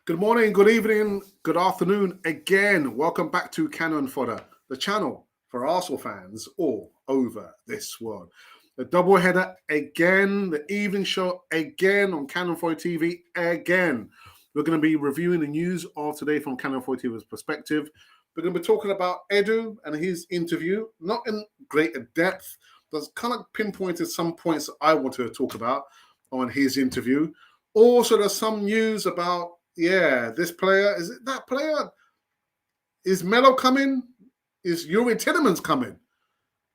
Good morning, good evening, good afternoon again. Welcome back to Cannon Fodder, the channel for Arsenal fans all over this world. The double header again, the evening show again on Cannon Fodder TV again. We're going to be reviewing the news of today from Cannon Fodder TV's perspective. We're going to be talking about Edu and his interview, not in greater depth, but kind of pinpointed some points that I want to talk about on his interview. Also, there's some news about this player, is it that player? Is Melo coming? Is Yuri Tillemans coming?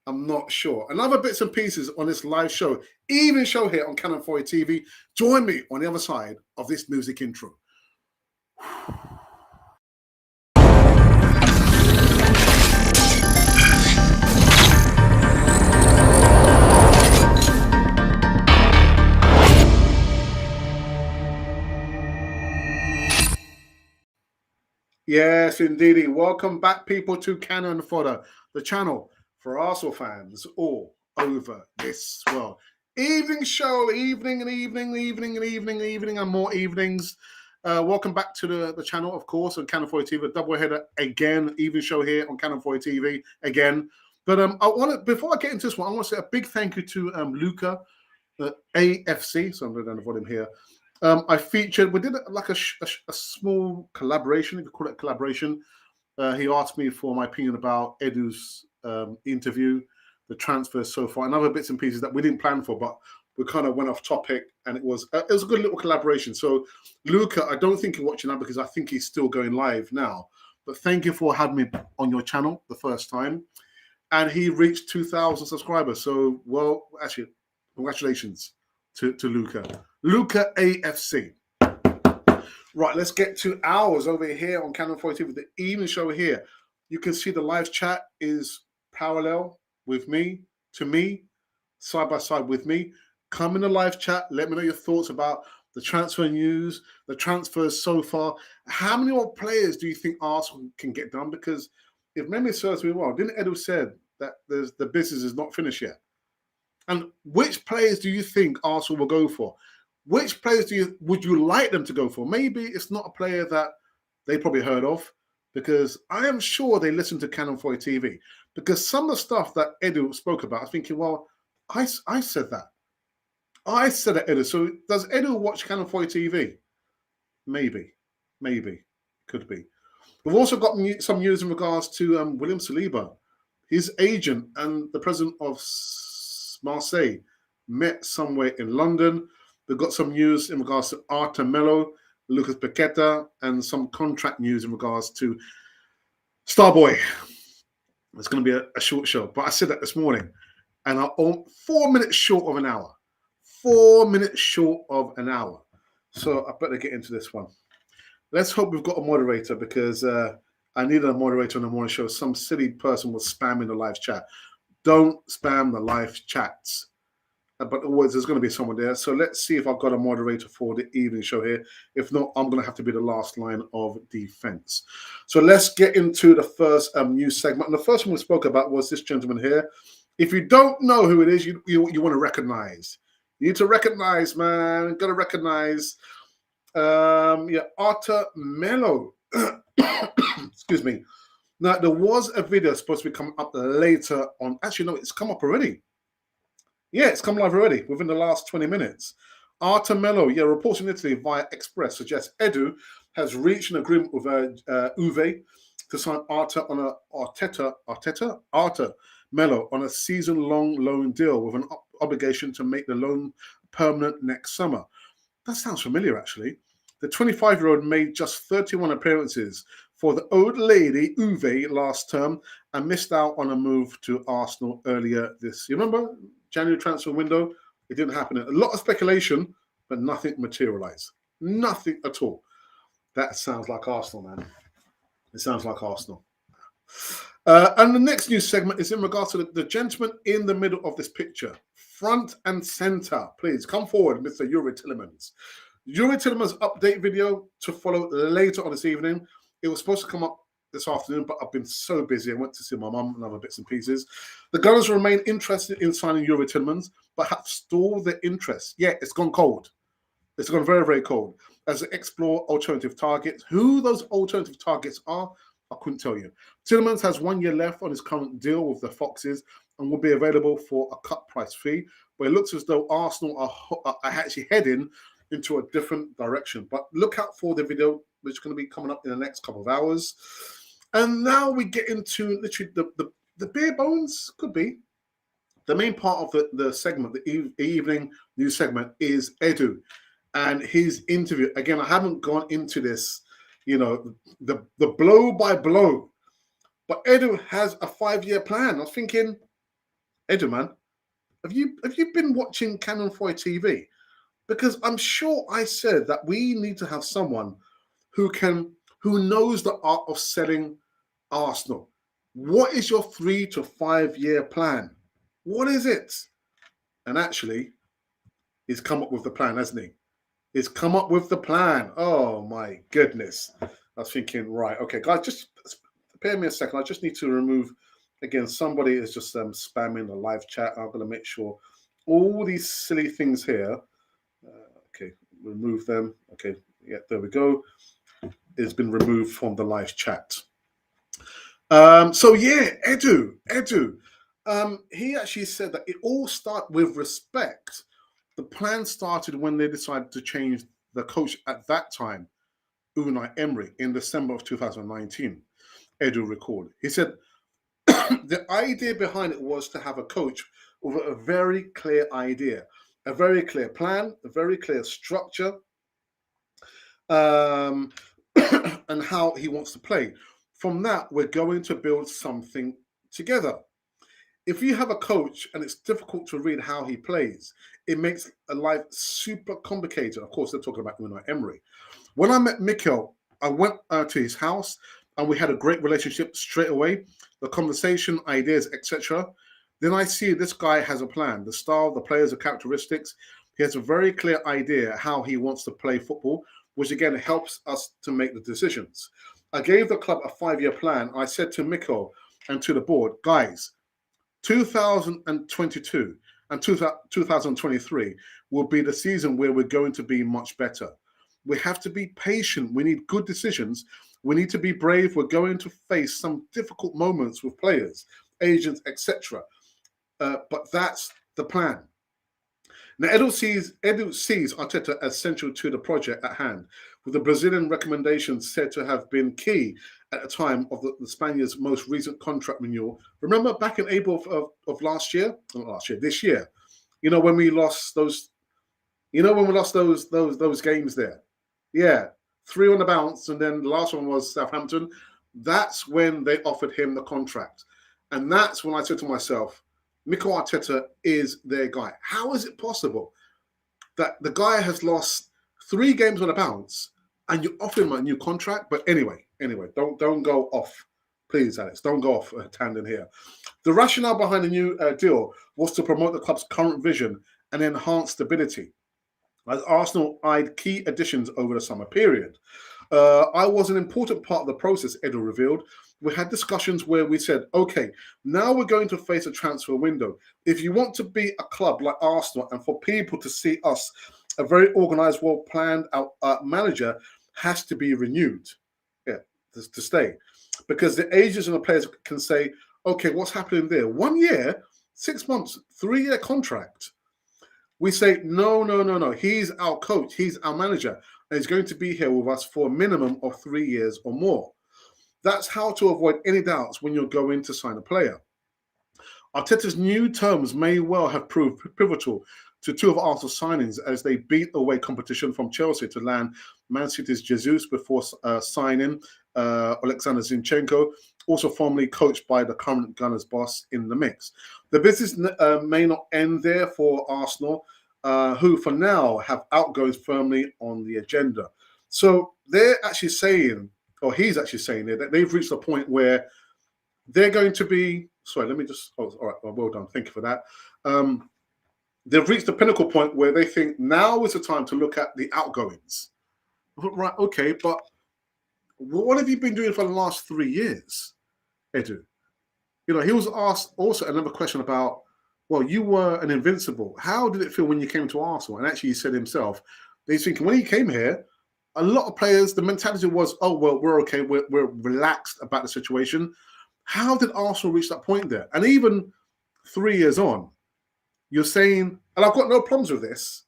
I'm not sure. And other bits and pieces on this live show, even show here on Cannon Fodder TV. Join me on the other side of this music intro. Yes, indeedy. Welcome back, people, to Cannon Fodder, the channel for Arsenal fans all over this world. Evening show, evening, and more evenings. Welcome back to the channel, of course, on Cannon Fodder TV. Double header again, evening show here on Cannon Fodder TV again. But before I get into this one, I want to say a big thank you to Luca, the AFC. So I'm going to avoid him here. I featured, we did like a small collaboration, if you call it a collaboration. He asked me for my opinion about Edu's interview, the transfers so far, and other bits and pieces that we didn't plan for, but we kind of went off topic, and it was a good little collaboration. So, Luca, I don't think you're watching now because I think he's still going live now, but thank you for having me on your channel the first time. And he reached 2,000 subscribers. So, well, actually, congratulations to Luca. Luca AFC. Right, let's get to ours over here on Cannon Fodder TV, the evening show here. You can see the live chat is parallel with me, side by side with me. Come in the live chat. Let me know your thoughts about the transfer news, the transfers so far. How many more players do you think Arsenal can get done? Because if memory serves me well, didn't Edu said that the business is not finished yet? And which players do you think Arsenal will go for? Which players would you like them to go for? Maybe it's not a player that they probably heard of, because I am sure they listen to Cannon Fodder TV. Because some of the stuff that Edu spoke about, I was thinking, well, I said that. I said that, Edu. So does Edu watch Cannon Fodder TV? Maybe. Could be. We've also got some news in regards to William Saliba. His agent and the president of Marseille met somewhere in London. We've got some news in regards to Arthur Melo, Lucas Paqueta, and some contract news in regards to Starboy. It's going to be a short show, but I said that this morning, and I'm 4 minutes short of an hour. 4 minutes short of an hour. So I better get into this one. Let's hope we've got a moderator, because I needed a moderator on the morning show. Some silly person was spamming the live chat. Don't spam the live chats. But always there's going to be someone there. So let's see if I've got a moderator for the evening show here. If not, I'm going to have to be the last line of defense. So let's get into the first news segment. And the first one we spoke about was this gentleman here. If you don't know who it is, you want to recognize. You need to recognize, man. Got to recognize. Arthur Melo. Excuse me. Now, there was a video supposed to be coming up later on. Actually, no, it's come up already. Yeah, it's come live already within the last 20 minutes. Arthur Melo, reports in Italy via Express suggests Edu has reached an agreement with Uve to sign Arthur Melo on a season-long loan deal with an obligation to make the loan permanent next summer. That sounds familiar, actually. The 25-year-old made just 31 appearances for the old lady Uve last term and missed out on a move to Arsenal earlier this year. Remember? January transfer window, it didn't happen. A lot of speculation, but nothing materialized. Nothing at all. That sounds like Arsenal, man. It sounds like Arsenal. And the next news segment is in regards to the gentleman in the middle of this picture. Front and center. Please come forward, Mr. Yuri Tillemans. Yuri Tillemans' update video to follow later on this evening. It was supposed to come up this afternoon, but I've been so busy. I went to see my mum and other bits and pieces. The Gunners remain interested in signing Yuri Tillemans, but have stalled their interest. Yeah, it's gone cold. It's gone very, very cold. as they explore alternative targets. Who those alternative targets are, I couldn't tell you. Tielemans has 1 year left on his current deal with the Foxes and will be available for a cut price fee. But it looks as though Arsenal are actually heading into a different direction. But look out for the video, which is going to be coming up in the next couple of hours. And now we get into literally the bare bones, could be. The main part of the segment, the evening news segment, is Edu and his interview. Again, I haven't gone into this, the blow by blow, but Edu has a 5-year plan. I was thinking, Edu, man, have you been watching Canon Foy TV? Because I'm sure I said that we need to have someone who knows the art of selling Arsenal. What is your 3 to 5 year plan? What is it? And actually, he's come up with the plan, hasn't he? He's come up with the plan. Oh my goodness. I was thinking, right, okay, guys, just spare me a second. I just need to remove, again, somebody is just spamming the live chat. I'm going to make sure all these silly things here, okay, remove them. Okay, yeah, there we go. It's been removed from the live chat. So yeah, Edu. He actually said that it all started with respect. The plan started when they decided to change the coach at that time, Unai Emery, in December of 2019. Edu recorded. He said the idea behind it was to have a coach with a very clear idea, a very clear plan, a very clear structure, and how he wants to play. From that, we're going to build something together. If you have a coach and it's difficult to read how he plays, it makes life super complicated. Of course, they're talking about Unai Emery. When I met Mikel, I went to his house and we had a great relationship straight away. The conversation, ideas, etc. Then I see this guy has a plan. The style, the players, the characteristics. He has a very clear idea how he wants to play football, which again helps us to make the decisions. I gave the club a 5-year plan. I said to Mikel and to the board, guys, 2022 and 2023 will be the season where we're going to be much better. We have to be patient. We need good decisions. We need to be brave. We're going to face some difficult moments with players, agents, etc. But that's the plan. Now, Edu sees Arteta as central to the project at hand, with the Brazilian recommendations said to have been key at the time of the Spaniard's most recent contract renewal. Remember back in April of this year, when we lost those, those games there. Yeah, 3 on the bounce, and then the last one was Southampton. That's when they offered him the contract. And that's when I said to myself, Mikel Arteta is their guy. How is it possible that the guy has lost 3 games on a bounce and you offer him a new contract? But anyway, don't go off. Please, Alex, don't go off tangent here. The rationale behind the new deal was to promote the club's current vision and enhance stability, as Arsenal eyed key additions over the summer period. I was an important part of the process, Edu revealed. We had discussions where we said, okay, now we're going to face a transfer window. If you want to be a club like Arsenal and for people to see us, a very organised, well-planned manager has to be renewed to stay. Because the agents and the players can say, okay, what's happening there? 1 year, 6 months, 3-year contract. We say, no. He's our coach. He's our manager. And he's going to be here with us for a minimum of 3 years or more. That's how to avoid any doubts when you're going to sign a player. Arteta's new terms may well have proved pivotal to 2 of Arsenal's signings as they beat away competition from Chelsea to land Man City's Jesus before signing Alexander Zinchenko, also formerly coached by the current Gunners boss, in the mix. The business may not end there for Arsenal, who for now have outgoings firmly on the agenda. So they're actually saying, or he's actually saying there, that they've reached a point where they're going to be, all right, well done, thank you for that. They've reached the pinnacle point where they think now is the time to look at the outgoings. Right, okay, but what have you been doing for the last 3 years, Edu? He was asked also another question about, well, you were an invincible. How did it feel when you came to Arsenal? And actually he said himself, he's thinking when he came here, a lot of players, the mentality was, oh, well, we're okay. We're relaxed about the situation. How did Arsenal reach that point there? And even 3 years on, you're saying, and I've got no problems with this,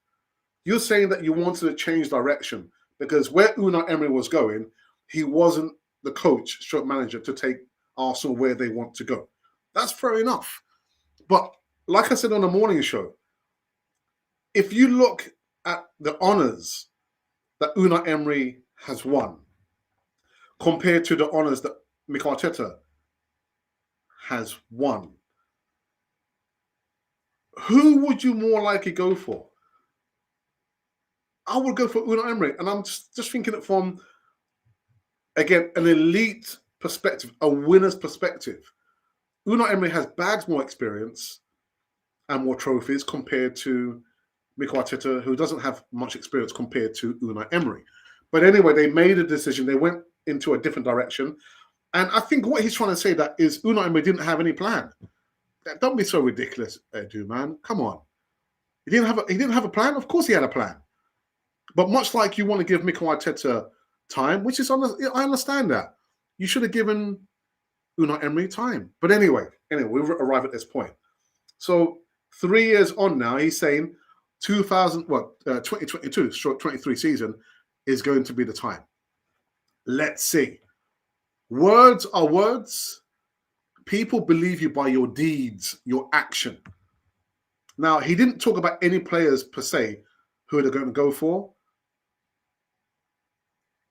you're saying that you wanted to change direction because where Unai Emery was going, he wasn't the coach, stroke manager, to take Arsenal where they want to go. That's fair enough. But like I said on the morning show, if you look at the honours that Unai Emery has won compared to the honours that Mikel Arteta has won, who would you more likely go for? I would go for Unai Emery. And I'm just thinking it from, again, an elite perspective, a winner's perspective. Unai Emery has bags more experience and more trophies compared to Mikel Arteta, who doesn't have much experience compared to Unai Emery. But anyway, they made a decision. They went into a different direction. And I think what he's trying to say that is Unai Emery didn't have any plan. Don't be so ridiculous, Edu, man. Come on. He didn't have a plan? Of course he had a plan. But much like you want to give Mikel Arteta time, which is, I understand that. You should have given Unai Emery time. But anyway, we've arrived at this point. So 3 years on now, he's saying 2022/23 season is going to be the time. Let's see. Words are words. People believe you by your deeds, your action. Now, he didn't talk about any players per se who they're going to go for.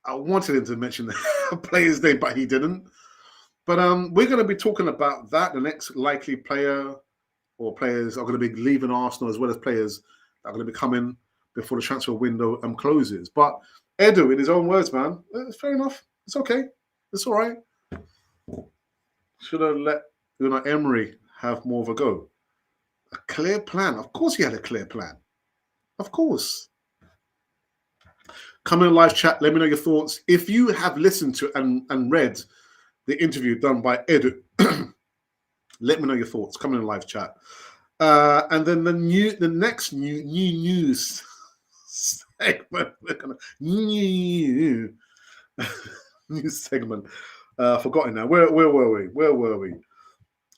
I wanted him to mention the player's name, but he didn't. But we're going to be talking about that. The next likely player or players are going to be leaving Arsenal, as well as players that are going to be coming before the transfer window closes. But Edu, in his own words, man, it's fair enough. It's okay. It's all right. Should have let Unai Emery have more of a go. A clear plan. Of course he had a clear plan. Of course. Come in the live chat. Let me know your thoughts. If you have listened to and read the interview done by Edu, let me know your thoughts. Come in the live chat. And then the next new news segment. We're gonna new segment. Forgotten now. Where were we?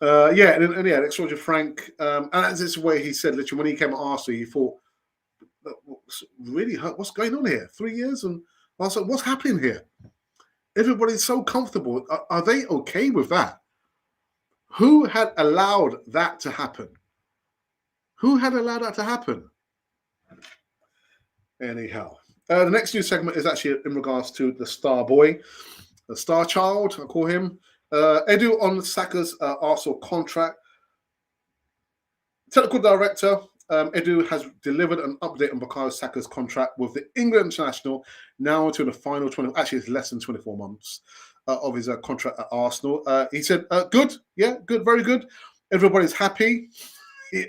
Extraordinary Frank. And that's this way he said, literally, when he came at Arsenal, he thought, really hurt. What's going on here? 3 years? And I was like, what's happening here? Everybody's so comfortable. Are they okay with that? Who had allowed that to happen? Who had allowed that to happen? Anyhow, the next news segment is actually in regards to the star boy, the star child, I call him. Edu on Saka's Arsenal contract. Technical director Edu has delivered an update on Bukayo Saka's contract with the England international now to the final 20. Actually, it's less than 24 months of his contract at Arsenal. He said, "Good, yeah, good, very good. Everybody's happy.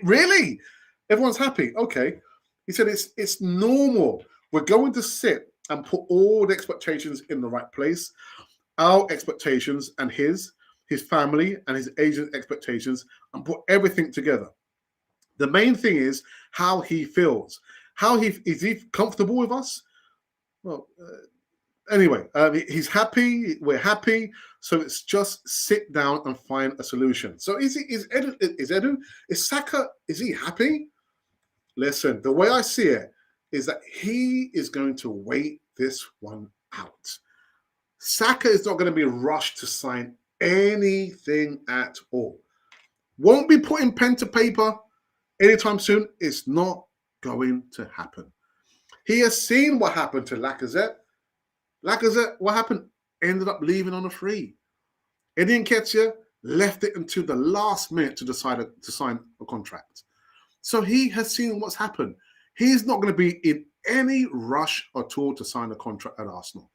Really, everyone's happy. Okay." He said, "It's normal. We're going to sit and put all the expectations in the right place. Our expectations and his family and his agent's expectations, and put everything together. The main thing is how he feels. Is he comfortable with us? Well, anyway, he's happy. We're happy. So it's just sit down and find a solution." So is Saka, is he happy? Listen, the way I see it is that he is going to wait this one out. Saka is not going to be rushed to sign anything at all. Won't be putting pen to paper anytime soon. It's not going to happen. He has seen what happened to Lacazette. What happened? Ended up leaving on a free. Eddie Nketiah left it until the last minute to decide to sign a contract. So he has seen what's happened. He's not going to be in any rush at all to sign a contract at Arsenal.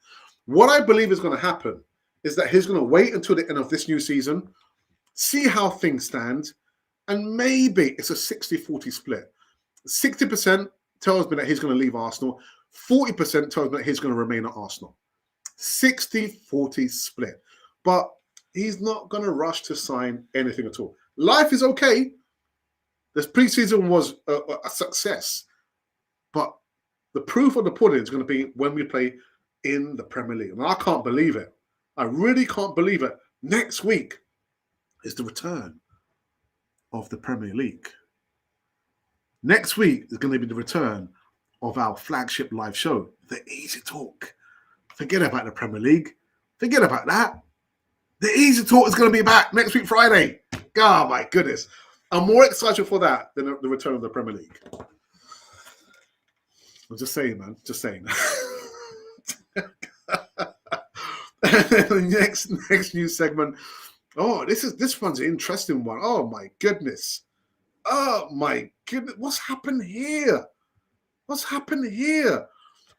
What I believe is going to happen is that he's going to wait until the end of this new season, see how things stand, and maybe it's a 60-40 split. 60% tells me that he's going to leave Arsenal. 40% tells me that he's going to remain at Arsenal. 60-40 split. But he's not going to rush to sign anything at all. Life is okay. This preseason was a success. But the proof of the pudding is going to be when we play in the Premier League. And I can't believe it. I really can't believe it. Next week is the return of the Premier League. Next week is going to be the return of our flagship live show, The Easy Talk. Forget about the Premier League. Forget about that. The Easy Talk is going to be back next week, Friday. Oh, my goodness. I'm more excited for that than the return of the Premier League. I'm just saying, man. Just saying. the next news segment. Oh, this one's an interesting one. Oh, my goodness. Oh, my goodness. What's happened here? What's happened here?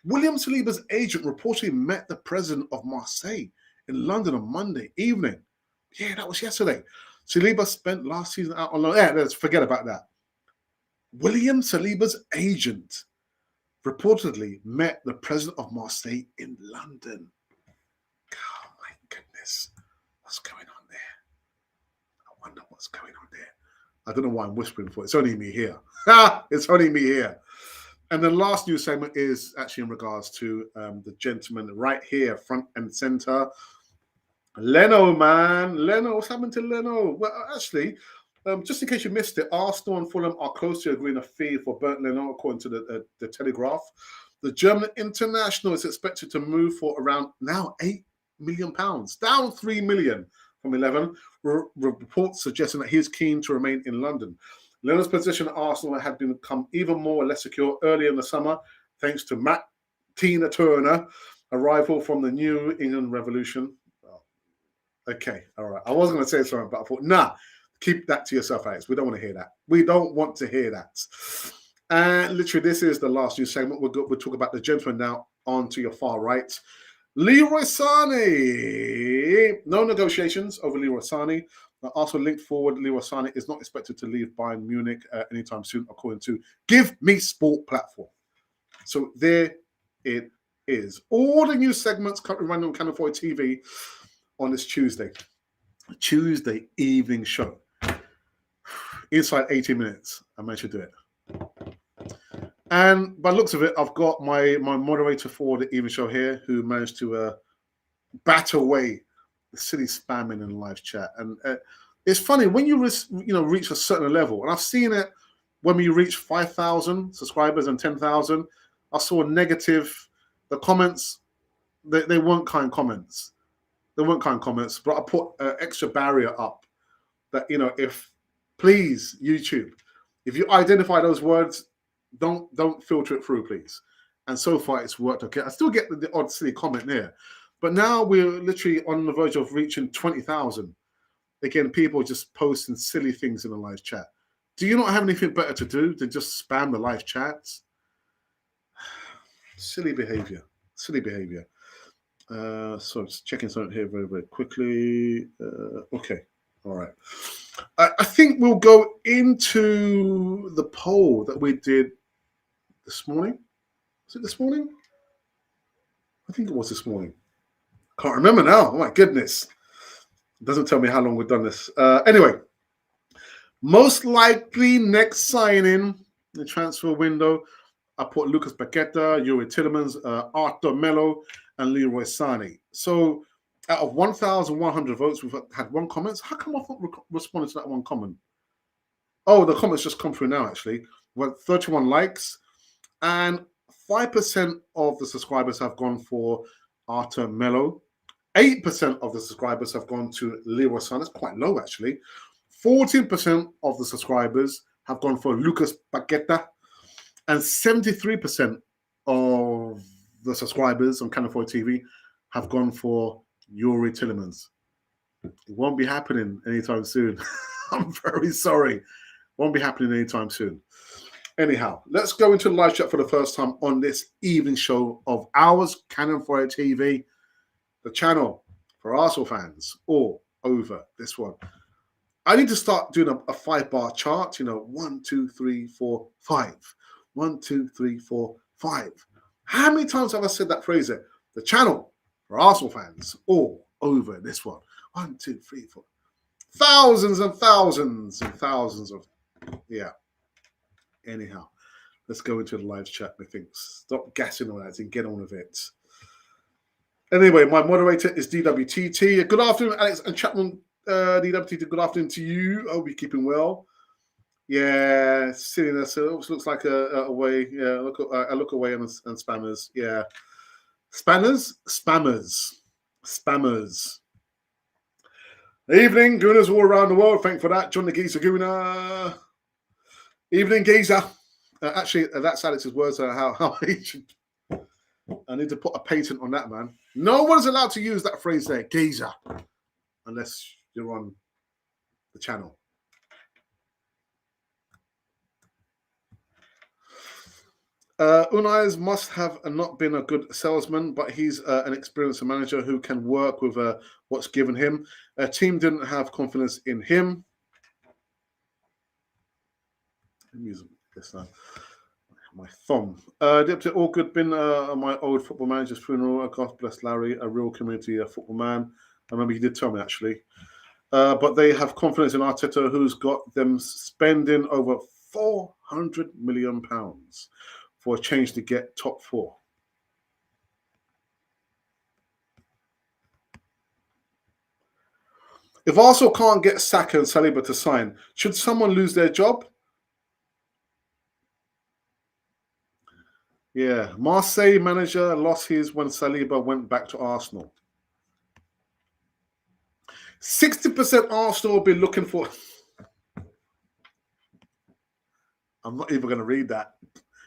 William Saliba's agent reportedly met the president of Marseille in London on Monday evening. Yeah, that was yesterday. Saliba spent last season out on loan. Yeah, let's forget about that. William Saliba's agent reportedly met the president of Marseille in London. Oh, my goodness. What's going on there? I wonder what's going on there. I don't know why I'm whispering for. It's only me here. It's only me here. And the last news segment is actually in regards to the gentleman right here, front and center. Leno, man. Leno, what's happened to Leno? Well, actually, just in case you missed it, Arsenal and Fulham are close to agreeing a fee for Bernd Leno, according to the Telegraph. The German international is expected to move for around now £8 million, down 3 million from 11. Reports suggesting that he's keen to remain in London. Leno's position at Arsenal had become even more or less secure earlier in the summer, thanks to Matt Tina Turner, a rival from the New England Revolution. Oh, okay, all right. I was going to say something, but I thought, nah, keep that to yourself, Alex. We don't want to hear that. We don't want to hear that. And literally, this is the last news segment. We'll talk about the gentleman now on to your far right. Leroy Sané. No negotiations over Leroy Sané. Also linked forward, Leroy Sané is not expected to leave Bayern Munich anytime soon, according to Give Me Sport platform. So there it is. All the news segments currently running on Canal 4 TV on this Tuesday evening show. Inside 80 minutes, I managed to do it. And by the looks of it, I've got my moderator for the evening show here, who managed to bat away the silly spamming in the live chat. And it's funny when you reach a certain level, and I've seen it when we reach 5,000 subscribers and 10,000. I saw negative. The comments, they weren't kind comments. They weren't kind comments, but I put an extra barrier up that, if please YouTube, if you identify those words, don't filter it through, please. And so far it's worked okay. I still get the odd silly comment there. But now we're literally on the verge of reaching 20,000. Again, people just posting silly things in the live chat. Do you not have anything better to do than just spam the live chats? Silly behavior. Silly behavior. So just checking something here very, very quickly. Okay. All right. I think we'll go into the poll that we did this morning. Was it this morning? I think it was this morning. Can't remember now. Oh my goodness. It doesn't tell me how long we've done this. Anyway, most likely next signing in the transfer window, I put Lucas Paqueta, Yuri Tillemans, Arthur Melo, and Leroy Sané. So out of 1,100 votes, we've had one comment. How come I've not responded to that one comment? Oh, the comments just come through now, actually. We had 31 likes, and 5% of the subscribers have gone for Arthur Melo. 8% of the subscribers have gone to Leroy Sané. That's quite low, actually. 14% of the subscribers have gone for Lucas Paqueta. And 73% of the subscribers on Canal 4 TV have gone for Yuri Tillemans. It won't be happening anytime soon. I'm very sorry. Won't be happening anytime soon. Anyhow, let's go into the live chat for the first time on this evening show of ours, Canal 4 TV, the channel for Arsenal fans all over this one. I need to start doing a 5-bar chart, 1, 2, 3, 4, 5. 1, 2, 3, 4, 5. How many times have I said that phrase there? The channel for Arsenal fans all over this one. 1, 2, 3, 4. Thousands and thousands and thousands of, yeah. Anyhow, let's go into the live chat, I think. Stop gassing all that and get on with it. Anyway, my moderator is DWTT. Good afternoon, Alex and Chapman. DWTT, good afternoon to you. I hope you're keeping well. Yeah, silliness. It looks like a way. Yeah, I look away and spammers. Yeah, spammers. Evening, Gooners all around the world. Thank you for that. John the Geezer Gooner. Evening, Geezer. Actually, that's Alex's words. How ancient. I need to put a patent on that, man. No one's allowed to use that phrase there, geezer, unless you're on the channel. Unai's must have not been a good salesman, but he's an experienced manager who can work with what's given him. A team didn't have confidence in him. Use this now. My thumb. All good. Been my old football manager's funeral. God bless Larry, a real community football man. I remember he did tell me actually. But they have confidence in Arteta, who's got them spending over £400 million for a change to get top four. If Arsenal can't get Saka and Saliba to sign, should someone lose their job? Yeah, Marseille manager lost his when Saliba went back to Arsenal. 60% Arsenal will be looking for... I'm not even going to read that.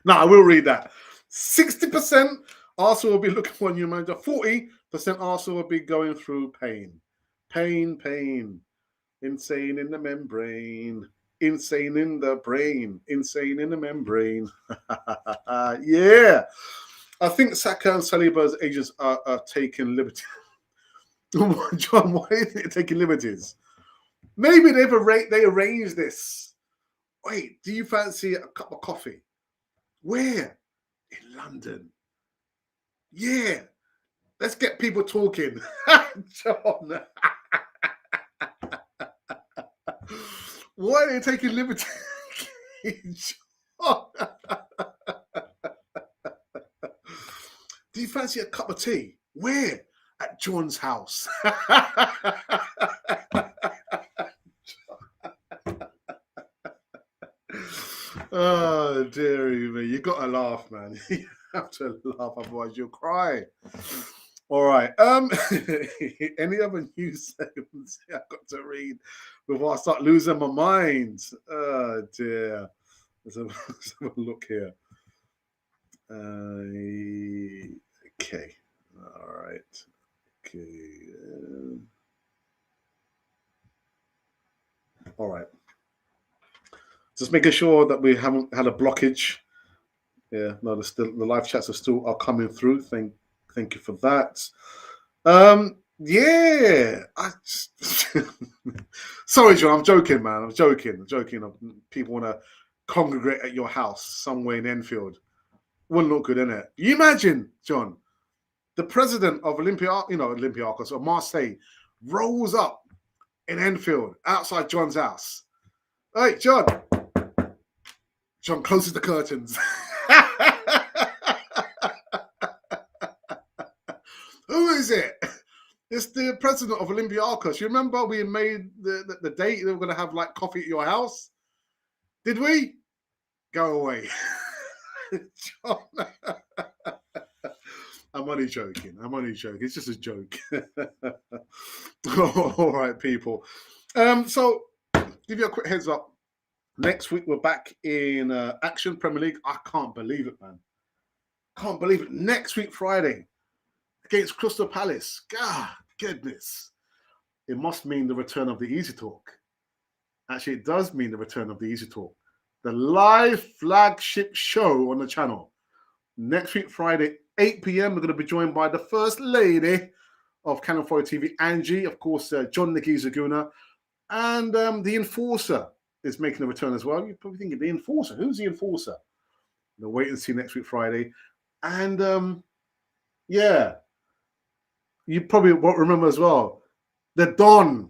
No, I will read that. 60% Arsenal will be looking for a new manager. 40% Arsenal will be going through pain. Pain. Insane in the membrane. Insane in the brain. Insane in the membrane. Yeah. I think Saka and Saliba's agents are taking liberties. John, why is it taking liberties? Maybe they arranged this. Wait, do you fancy a cup of coffee? Where? In London. Yeah. Let's get people talking. John. Why are they taking liberties? John. Do you fancy a cup of tea? Where? At John's house. Oh, dearie me. You got to laugh, man. You have to laugh, otherwise you'll cry. All right. Any other news segments I've got to read before I start losing my mind? Oh, dear. Let's have a look here. Okay. All right. Okay. All right. Just making sure that we haven't had a blockage. Yeah, no, the live chats are coming through. Thank you for that. Yeah. Sorry, John. I'm joking, man. I'm joking. People want to congregate at your house somewhere in Enfield. Wouldn't look good, innit? You imagine, John, the president of Olympiacos or Marseille rolls up in Enfield outside John's house. Hey, John. John closes the curtains. Who is it? It's the president of Olympiacos. You remember we made the date they were going to have like coffee at your house? Did we? Go away. John. I'm only joking. It's just a joke. All right, people. So give you a quick heads up. Next week we're back in action Premier League. I can't believe it, man. Can't believe it. Next week Friday against Crystal Palace. God, goodness. It must mean the return of the Easy Talk. Actually, it does mean the return of the Easy Talk. The live flagship show on the channel. Next week Friday, 8 p.m. We're going to be joined by the First Lady of Canon 4 TV, Angie. Of course, John Nicky Zaguna. And the Enforcer is making a return as well. You're probably thinking, the Enforcer? Who's the Enforcer? We'll wait and see next week Friday. And yeah, you probably won't remember as well. The Don,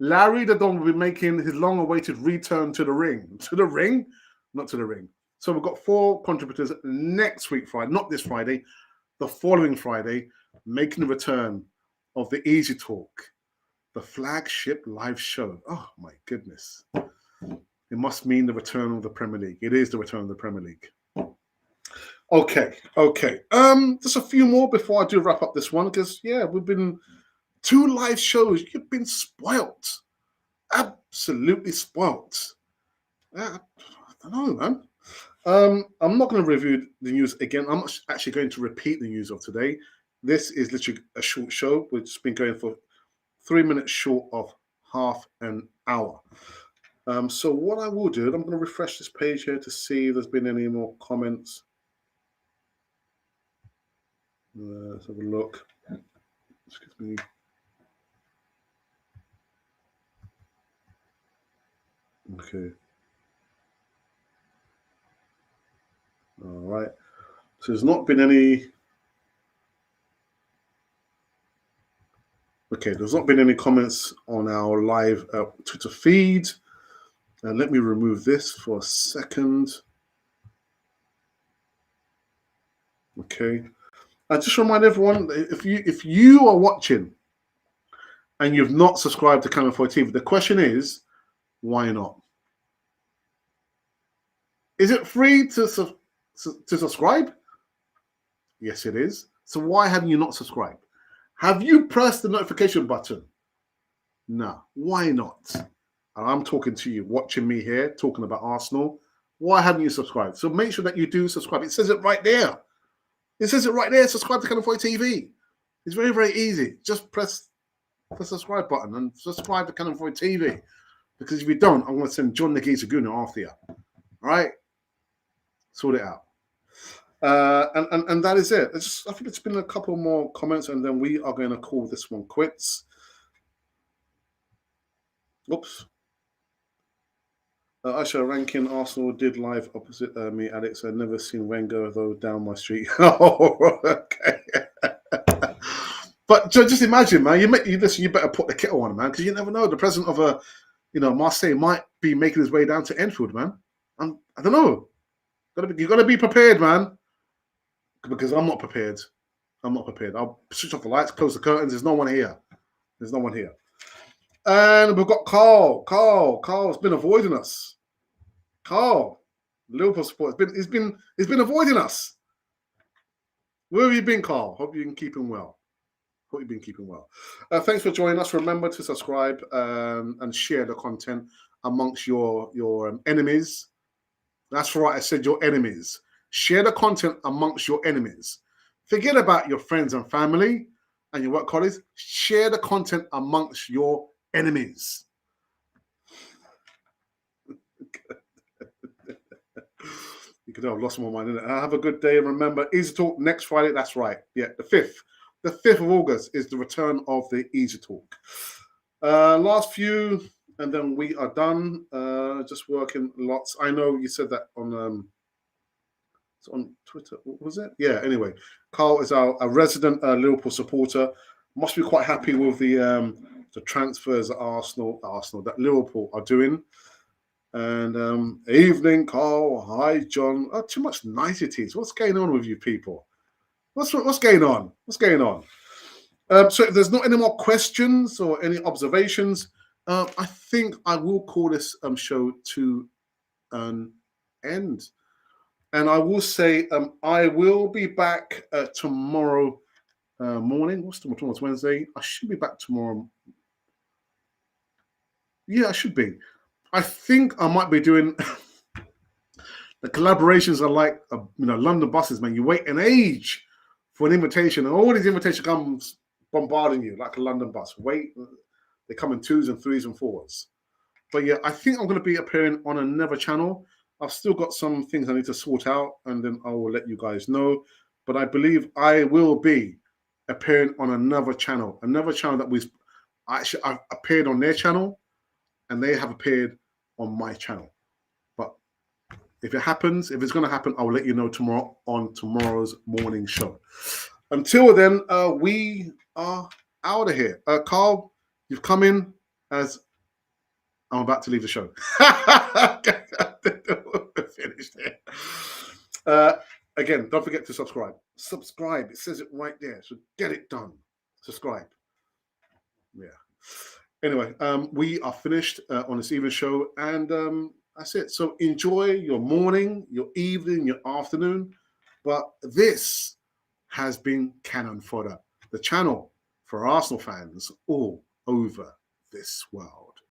Larry the Don, will be making his long-awaited return to the ring. To the ring? Not to the ring. So we've got 4 contributors next week Friday, not this Friday, the following Friday. making the return of the Easy Talk, the flagship live show. Oh my goodness. It must mean the return of the Premier League. It is the return of the Premier League. Okay. Just a few more before I do wrap up this one, because we've been 2 live shows. You've been spoilt. Absolutely spoilt. I don't know, man. I'm not going to review the news again. I'm actually going to repeat the news of today. This is literally a short show, which has been going for 3 minutes short of half an hour. So what I will do, I'm going to refresh this page here to see if there's been any more comments. Let's have a look. Excuse me. Okay. All right. So there's not been any. Okay, there's not been any comments on our live Twitter feed. Let me remove this for a second. Okay. I just remind everyone, if you are watching and you've not subscribed to Canon 4 TV, the question is, why not? Is it free to subscribe? Yes, it is. So why haven't you not subscribed? Have you pressed the notification button? No. Why not? And I'm talking to you, watching me here, talking about Arsenal. Why haven't you subscribed? So make sure that you do subscribe. It says it right there. It says it right there. Subscribe to Canon 4 TV. It's very, very easy. Just press the subscribe button and subscribe to Canon 4 TV. Because if you don't, I'm going to send John Nagisa Guna after you. All right? Sort it out. And that is it. I think it's been a couple more comments, and then we are going to call this one quits. Oops. Usher ranking Arsenal did live opposite me, Alex. I've never seen Wenger though down my street. Oh, okay. But just imagine, man. You better put the kettle on, man, because you never know. The president of Marseille might be making his way down to Enfield, man. I don't know. You got to be prepared, man. Because I'm not prepared. I'll switch off the lights, close the curtains. There's no one here. And we've got Carl. Carl's been avoiding us. Carl, Liverpool support. He's been avoiding us. Where have you been, Carl? Hope you've been keeping well. Thanks for joining us. Remember to subscribe and share the content amongst your enemies. That's right. I said your enemies. Share the content amongst your enemies. Forget about your friends and family and your work colleagues. Share the content amongst your enemies. You could have lost my mind, innit? Have a good day. Remember, Easy Talk next Friday. That's right. Yeah, the 5th. The 5th of August is the return of the Easy Talk. Last few, and then we are done. Just working lots. I know you said that on Twitter. What was it? Yeah, anyway. Carl is a resident Liverpool supporter. Must be quite happy with the transfers that that Liverpool are doing. And evening, Carl. Hi, John. Oh, too much niceties. What's going on with you people? What's going on? So if there's not any more questions or any observations, I think I will call this show to an end. And I will say I will be back tomorrow morning. What's tomorrow? Tomorrow's Wednesday. I should be back tomorrow. Yeah, I should be. I think I might be doing the collaborations are like London buses, man. You wait an age for an invitation, and all these invitations comes bombarding you like a London bus. Wait, they come in 2s and 3s and 4s. But yeah, I think I'm going to be appearing on another channel. I've still got some things I need to sort out, and then I will let you guys know. But I believe I will be appearing on another channel that I've appeared on their channel, and they have appeared on my channel. But if it's going to happen, I'll let you know tomorrow on tomorrow's morning show. Until then, we are out of here. Carl, you've come in as I'm about to leave the show. Finished there. Again, don't forget to subscribe. Subscribe. It says it right there. So get it done. Subscribe. Yeah. Anyway, we are finished on this evening show, and that's it. So enjoy your morning, your evening, your afternoon. But this has been Cannon Fodder, the channel for Arsenal fans all over this world.